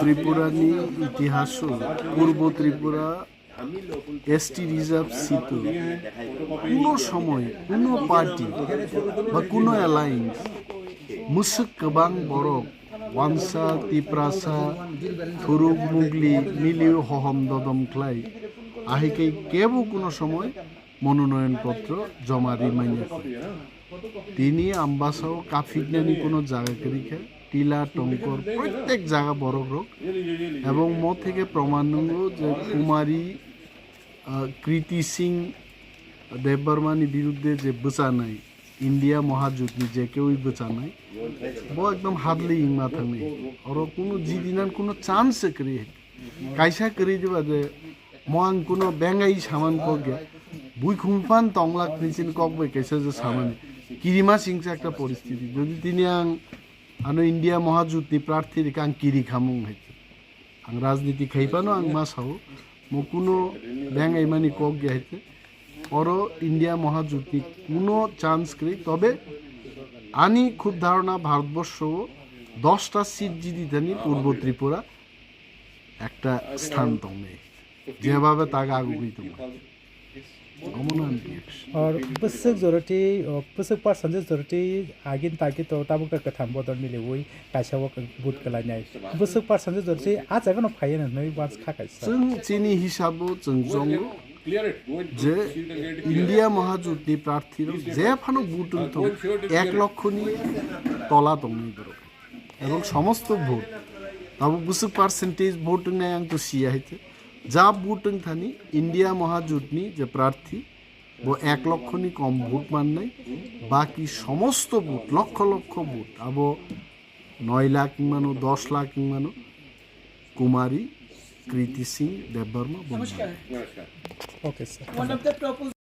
ত্রিপুরানি ইতিহাস পূর্ব Tripura ST reserve seat কোনো সময় কোনো পার্টি বা কোনো অ্যালায়েন্স মুসুক গোबां বরক ওয়ানসা তিপ্রাসা থুরুক মুগলি মিলিও হহম দদম ক্লাই আহিকে কেবও কোনো সময় মনোনয়নপত্র জমা রিমাইনে তিনি আম্বাসাও কাফিজ্ঞানী কোনো জায়গা করিখা টিলা টঙ্কর প্রত্যেক জায়গা বড় হোক এবং মো থেকে প্রমাণ যে কুমারী কৃতি সিং দেববর্মানি বিরুদ্ধে যে বোচানাই ইন্ডিয়া মহাযুদ্ধ যে কেউই বোচানাই বো একদম হাতলি ইংমা থাকনি আর কোনো জিদিনান কোনো চান্স করি কাইসা করি দিবা যে মহান কোনো বেঙ্গাই সামান কগে বুই খুমফান তংলাক নিচিন ককবে কেসে যে সামানে কিরিমা সিংসে একটা পরিস্থিতি যদি তিনি আনো ইন্ডিয়া মহাযুদ্ধ প্রার্থীর আং কিরি খামুং হয়েছে আং রাজনীতি খাইপানো আং মাসাও মো কোনো বেঙ্গাই মানি কক গেছে অর ইন্ডিয়া মহাযুদ্ধ কোনো চান্স করি তবে আনি খুব ধারণা ভারতবর্ষ 10টা সিট জিদি জানি পূর্ব ত্রিপুরা একটা স্থান তমে যেভাবে তাকে আগুই তোমার और बसक जरती बसक पार्सन जरती आगिन ताकि तो ताबुक का थाम बदल मिले वही काशा वक बुट कला नाय बसक पार्सन जरती आज जागन फाय न नै वास खाकाय जों चिनी हिसाबो जों जंग जे इन्डिया महाजुद्धि प्रार्थी जे फानो बुट तो 1 লক্ষনি তলা তমনি দর এবং সমস্ত ভোট তাবু বসক পার্সেন্টেজ ভোট নাই আং তো সিয়া হইতে যা ভোটিং থানি ইন্ডিয়া মহাজোটনি যে প্রার্থী वो 1 লক্ষনি কম ভোট মান নাই বাকি সমস্ত ভোট লক্ষ লক্ষ ভোট আবো 9 লাখ মানো 10 লাখ মানো কুমারী কৃতি সিং দেববর্মা। Okay, sir.